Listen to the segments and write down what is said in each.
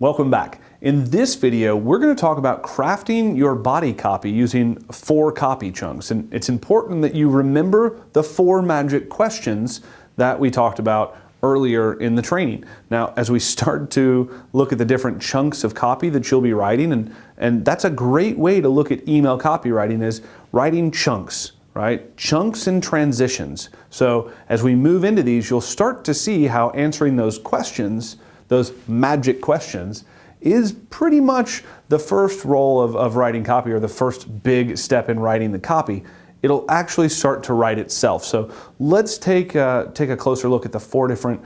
Welcome back. In this video, we're going to talk about crafting your body copy using 4 copy chunks. And it's important that you remember the 4 magic questions that we talked about earlier in the training. Now, as we start to look at the different chunks of copy that you'll be writing, and that's a great way to look at email copywriting, is writing chunks, right? Chunks and transitions. So as we move into these, you'll start to see how answering those questions, those magic questions, is pretty much the first role of writing copy, or the first big step in writing the copy. It'll actually start to write itself. So let's take a closer look at the 4 different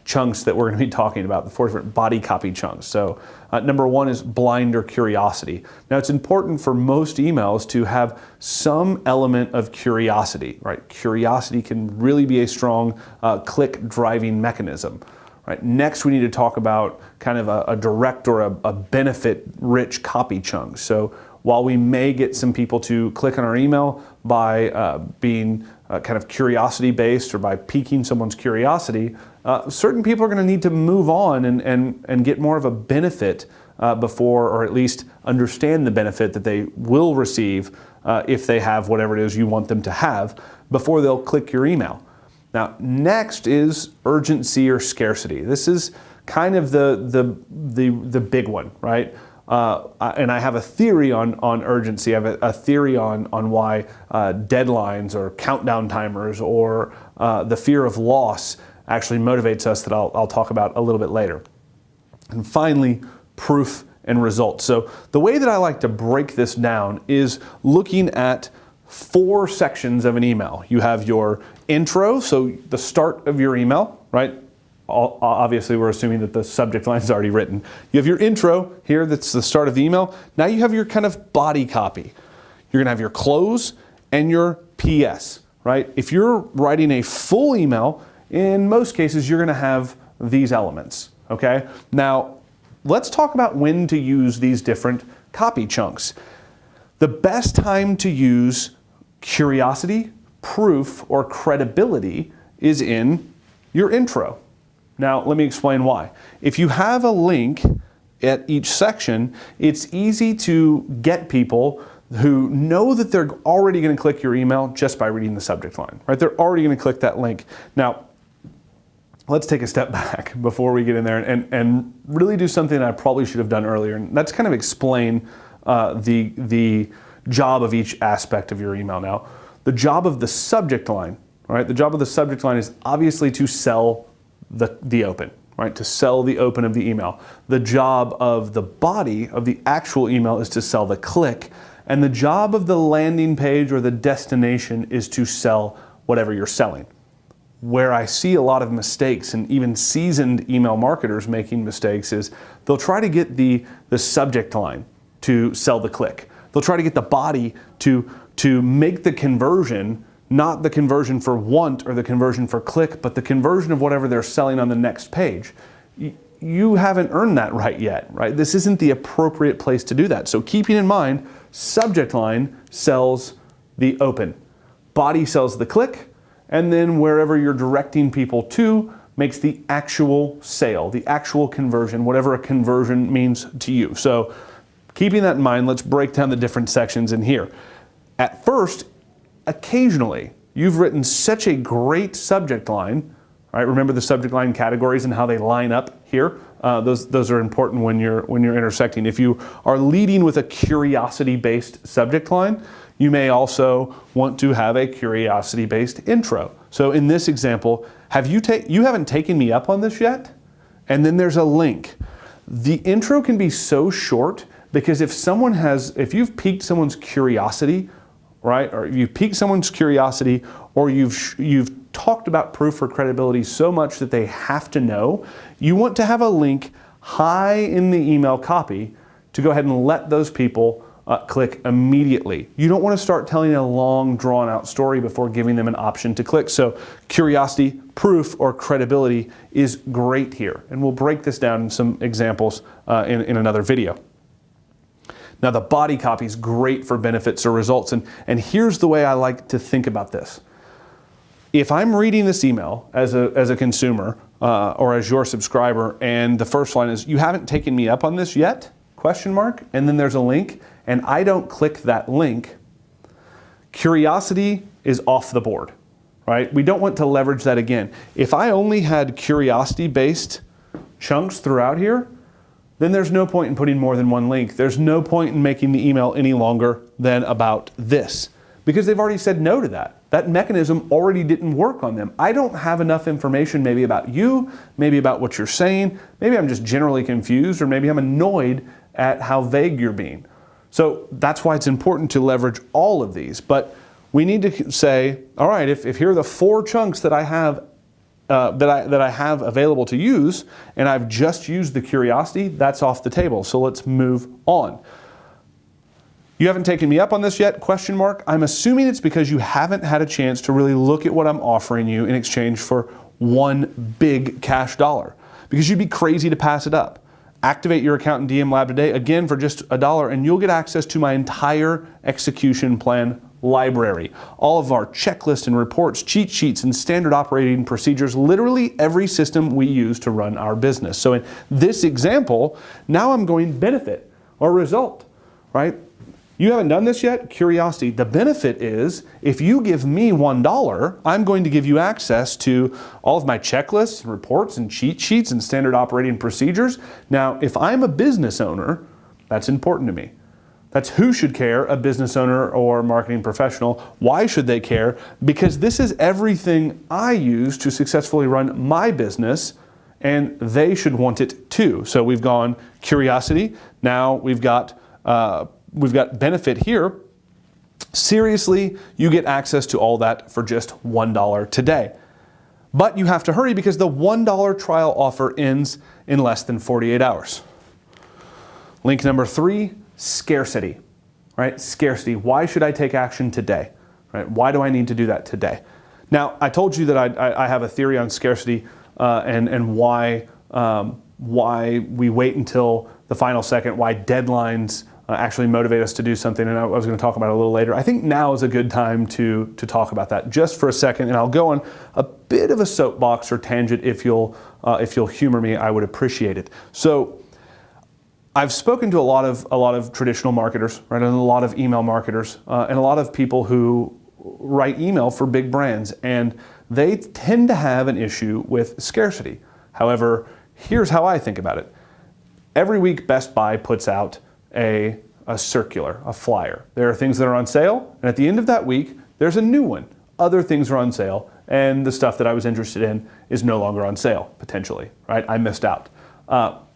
chunks that we're going to be talking about, the 4 different body copy chunks. So number 1 is blind or curiosity. Now, it's important for most emails to have some element of curiosity, right? Curiosity can really be a strong click driving mechanism. Right. Next, we need to talk about kind of a direct or a benefit-rich copy chunk. So while we may get some people to click on our email by being kind of curiosity-based or by piquing someone's curiosity, certain people are going to need to move on and get more of a benefit before, or at least understand the benefit that they will receive if they have whatever it is you want them to have, before they'll click your email. Now, next is urgency or scarcity. This is kind of the big one, right? And I have a theory on urgency. I have a theory on why deadlines or countdown timers or the fear of loss actually motivates us, that I'll talk about a little bit later. And finally, proof and results. So the way that I like to break this down is looking at 4 sections of an email. You have your intro, so the start of your email, right? Obviously, we're assuming that the subject line is already written. You have your intro here, that's the start of the email. Now you have your kind of body copy. You're gonna have your close and your PS, right? If you're writing a full email, in most cases, you're gonna have these elements, okay? Now, let's talk about when to use these different copy chunks. The best time to use curiosity, proof, or credibility is in your intro. Now, let me explain why. If you have a link at each section, it's easy to get people who know that they're already going to click your email just by reading the subject line, right? They're already going to click that link. Now, let's take a step back before we get in there and really do something that I probably should have done earlier, and that's kind of explain the job of each aspect of your email. Now, the job of the subject line, right? The job of the subject line is obviously to sell the open, right? To sell the open of the email. The job of the body of the actual email is to sell the click, and the job of the landing page or the destination is to sell whatever you're selling. Where I see a lot of mistakes, and even seasoned email marketers making mistakes, is they'll try to get the subject line to sell the click. They'll try to get the body to make the conversion, not the conversion for want or the conversion for click, but the conversion of whatever they're selling on the next page. You haven't earned that right yet, right? This isn't the appropriate place to do that. So keeping in mind, subject line sells the open, body sells the click, and then wherever you're directing people to makes the actual sale, the actual conversion, whatever a conversion means to you. So keeping that in mind, let's break down the different sections in here. At first, occasionally, you've written such a great subject line, right? Remember the subject line categories and how they line up here? Those are important when you're intersecting. If you are leading with a curiosity-based subject line, you may also want to have a curiosity-based intro. So in this example, you haven't taken me up on this yet? And then there's a link. The intro can be so short because if you've piqued someone's curiosity, right, or you've piqued someone's curiosity, or you've talked about proof or credibility so much that they have to know, you want to have a link high in the email copy to go ahead and let those people click immediately. You don't want to start telling a long, drawn-out story before giving them an option to click. So curiosity, proof, or credibility is great here. And we'll break this down in some examples in another video. Now, the body copy is great for benefits or results, and here's the way I like to think about this. If I'm reading this email as a consumer, or as your subscriber, and the first line is, "You haven't taken me up on this yet?" Question mark, and then there's a link, and I don't click that link, curiosity is off the board, right? We don't want to leverage that again. If I only had curiosity-based chunks throughout here, then there's no point in putting more than one link. There's no point in making the email any longer than about this, because they've already said no to that. That mechanism already didn't work on them. I don't have enough information maybe about you, maybe about what you're saying, maybe I'm just generally confused, or maybe I'm annoyed at how vague you're being. So that's why it's important to leverage all of these. But we need to say, all right, if here are the 4 chunks that I have that I have available to use, and I've just used the curiosity, that's off the table. So let's move on. You haven't taken me up on this yet? Question mark. I'm assuming it's because you haven't had a chance to really look at what I'm offering you in exchange for one big cash dollar, because you'd be crazy to pass it up. Activate your account in DM Lab today, again for just $1, and you'll get access to my entire execution plan library. All of our checklists and reports, cheat sheets, and standard operating procedures, literally every system we use to run our business. So in this example, now I'm going benefit or result, right? You haven't done this yet? Curiosity. The benefit is, if you give me $1, I'm going to give you access to all of my checklists, reports, and cheat sheets, and standard operating procedures. Now, if I'm a business owner, that's important to me. That's who should care, a business owner or marketing professional. Why should they care? Because this is everything I use to successfully run my business, and they should want it too. So we've gone curiosity. Now we've got benefit here. Seriously, you get access to all that for just $1 today. But you have to hurry, because the $1 trial offer ends in less than 48 hours. Link number 3, scarcity, right? Scarcity. Why should I take action today, right? Why do I need to do that today? Now, I told you that I have a theory on scarcity and why we wait until the final second, why deadlines actually motivate us to do something, and I was going to talk about it a little later. I think now is a good time to talk about that just for a second, and I'll go on a bit of a soapbox or tangent. If you'll humor me, I would appreciate it. So I've spoken to a lot of traditional marketers, right, and a lot of email marketers, and a lot of people who write email for big brands, and they tend to have an issue with scarcity. However, here's how I think about it. Every week, Best Buy puts out a circular, a flyer. There are things that are on sale, and at the end of that week, there's a new one. Other things are on sale, and the stuff that I was interested in is no longer on sale, potentially, right? I missed out.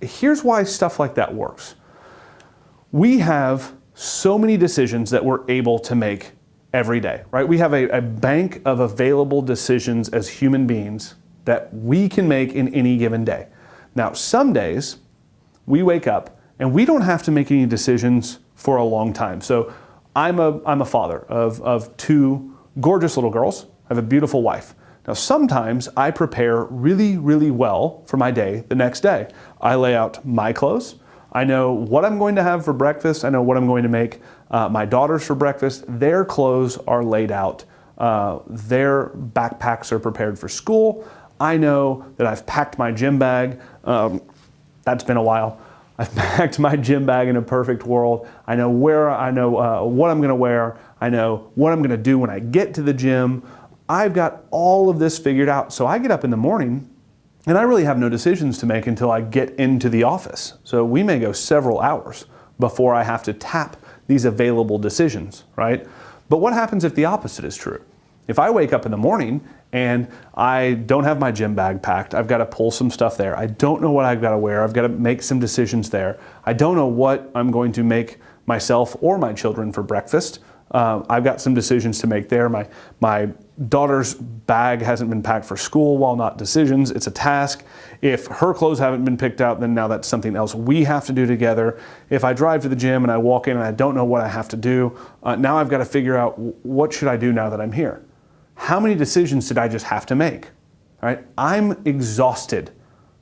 Here's why stuff like that works. We have so many decisions that we're able to make every day, right? We have a bank of available decisions as human beings that we can make in any given day. Now, some days we wake up and we don't have to make any decisions for a long time. So I'm a father of 2 gorgeous little girls. I have a beautiful wife. Now, sometimes I prepare really, really well for my day the next day. I lay out my clothes. I know what I'm going to have for breakfast. I know what I'm going to make my daughters for breakfast. Their clothes are laid out. Their backpacks are prepared for school. I know that I've packed my gym bag. That's been a while. I've packed my gym bag in a perfect world. I know what I'm going to wear. I know what I'm going to do when I get to the gym. I've got all of this figured out. So I get up in the morning and I really have no decisions to make until I get into the office. So we may go several hours before I have to tap these available decisions, right? But what happens if the opposite is true? If I wake up in the morning and I don't have my gym bag packed, I've got to pull some stuff there. I don't know what I've got to wear. I've got to make some decisions there. I don't know what I'm going to make myself or my children for breakfast. I've got some decisions to make there. My daughter's bag hasn't been packed for school. While not decisions, it's a task. If her clothes haven't been picked out, then now that's something else we have to do together. If I drive to the gym and I walk in and I don't know what I have to do, now I've got to figure out what should I do now that I'm here. How many decisions did I just have to make? All right? I'm exhausted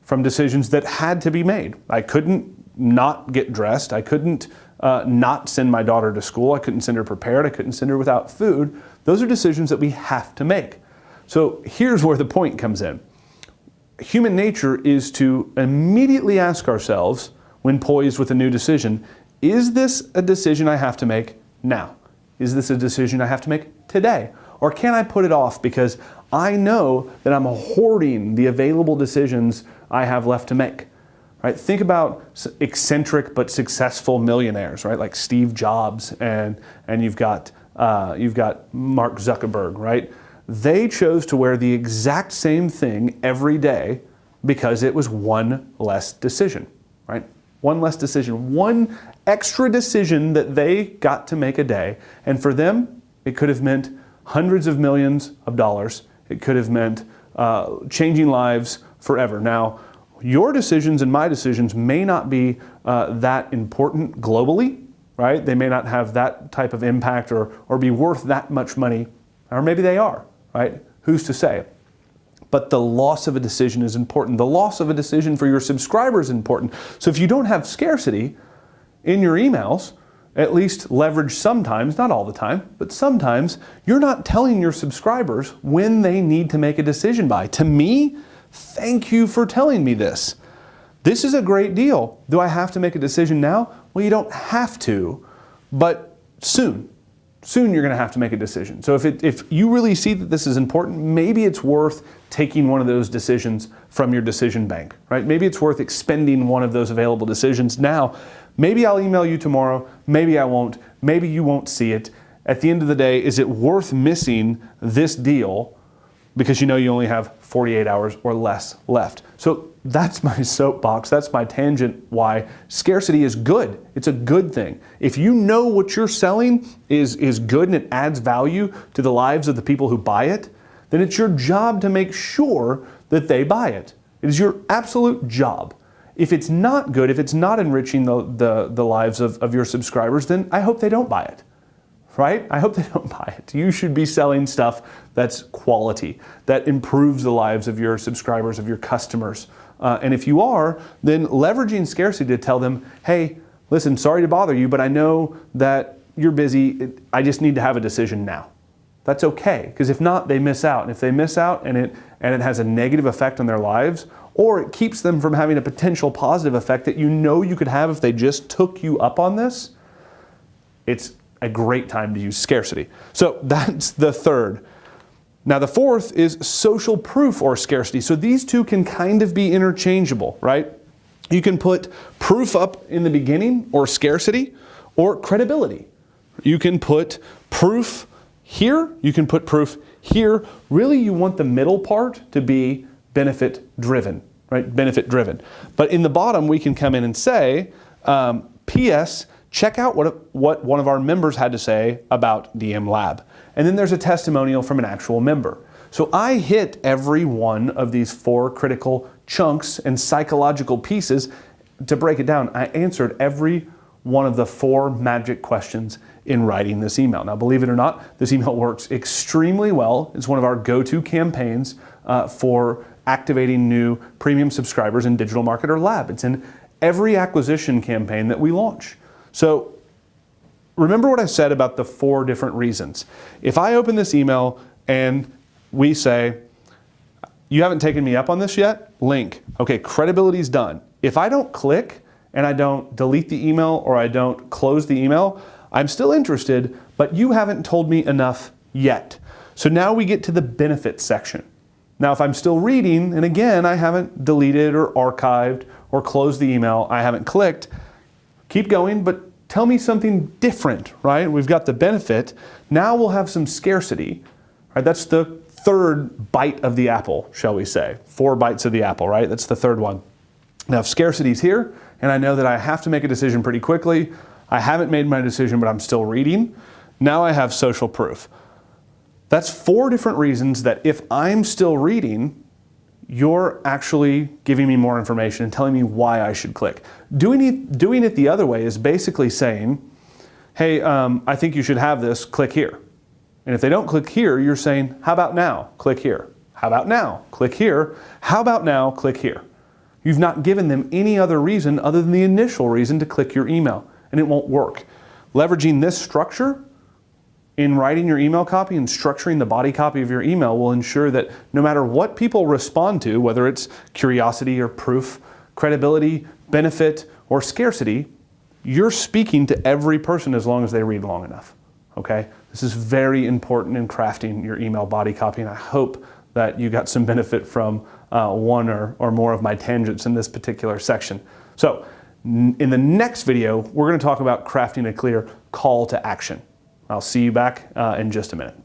from decisions that had to be made. I couldn't not get dressed. I couldn't not send my daughter to school. I couldn't send her prepared. I couldn't send her without food. Those are decisions that we have to make. So here's where the point comes in. human nature is to immediately ask ourselves, when poised with a new decision, is this a decision I have to make now? Is this a decision I have to make today? Or can I put it off because I know that I'm hoarding the available decisions I have left to make? Right? Think about eccentric but successful millionaires, right? Like Steve Jobs and you've got Mark Zuckerberg, right? They chose to wear the exact same thing every day because it was one less decision, right? One less decision, one extra decision that they got to make a day. And for them, it could have meant hundreds of millions of dollars. It could have meant changing lives forever. Now, your decisions and my decisions may not be that important globally, right? They may not have that type of impact or be worth that much money, or maybe they are, right? Who's to say? But the loss of a decision is important. The loss of a decision for your subscribers is important. So if you don't have scarcity in your emails, at least leverage sometimes, not all the time, but sometimes, you're not telling your subscribers when they need to make a decision by. To me, thank you for telling me this. This is a great deal. Do I have to make a decision now? Well, you don't have to, but soon. Soon you're going to have to make a decision. So if you really see that this is important, maybe it's worth taking one of those decisions from your decision bank, right? Maybe it's worth expending one of those available decisions now. Maybe I'll email you tomorrow. Maybe I won't. Maybe you won't see it. At the end of the day, is it worth missing this deal because you know you only have 48 hours or less left? So that's my soapbox. That's my tangent why scarcity is good. It's a good thing. If you know what you're selling is good and it adds value to the lives of the people who buy it, then it's your job to make sure that they buy it. It is your absolute job. If it's not good, if it's not enriching the lives of your subscribers, then I hope they don't buy it. Right? I hope they don't buy it. You should be selling stuff that's quality, that improves the lives of your subscribers, of your customers. And if you are, then leveraging scarcity to tell them, hey, listen, sorry to bother you, but I know that you're busy. I just need to have a decision now. That's okay, because if not, they miss out. And if they miss out and it has a negative effect on their lives, or it keeps them from having a potential positive effect that you know you could have if they just took you up on this, it's a great time to use scarcity. So that's the third. Now the fourth is social proof or scarcity. So these two can kind of be interchangeable, right? You can put proof up in the beginning, or scarcity, or credibility. You can put proof here, you can put proof here. Really, you want the middle part to be benefit driven, right? Benefit driven. But in the bottom, we can come in and say, P.S., check out what one of our members had to say about DM Lab. And then there's a testimonial from an actual member. So I hit every one of these four critical chunks and psychological pieces. To break it down, I answered every one of the four magic questions in writing this email. Now, believe it or not, this email works extremely well. It's one of our go-to campaigns for activating new premium subscribers in Digital Marketer Lab. It's in every acquisition campaign that we launch. So remember what I said about the four different reasons. If I open this email and we say, you haven't taken me up on this yet, link. Okay, credibility's done. If I don't click and I don't delete the email or I don't close the email, I'm still interested, but you haven't told me enough yet. So now we get to the benefits section. Now, if I'm still reading, and again, I haven't deleted or archived or closed the email, I haven't clicked, keep going, but tell me something different, right? We've got the benefit. Now we'll have some scarcity, right? That's the third bite of the apple, shall we say. 4 bites of the apple, right? That's the third one. Now, if scarcity's here, and I know that I have to make a decision pretty quickly, I haven't made my decision, but I'm still reading, now I have social proof. That's 4 different reasons that if I'm still reading, you're actually giving me more information and telling me why I should click. Doing it the other way is basically saying, hey, I think you should have this, click here. And if they don't click here, you're saying, how about now? Click here. How about now? Click here. How about now? Click here. You've not given them any other reason other than the initial reason to click your email, and it won't work. Leveraging this structure in writing your email copy and structuring the body copy of your email will ensure that no matter what people respond to, whether it's curiosity or proof, credibility, benefit, or scarcity, you're speaking to every person as long as they read long enough, okay? This is very important in crafting your email body copy, and I hope that you got some benefit from one or more of my tangents in this particular section. So, in the next video, we're going to talk about crafting a clear call to action. I'll see you back in just a minute.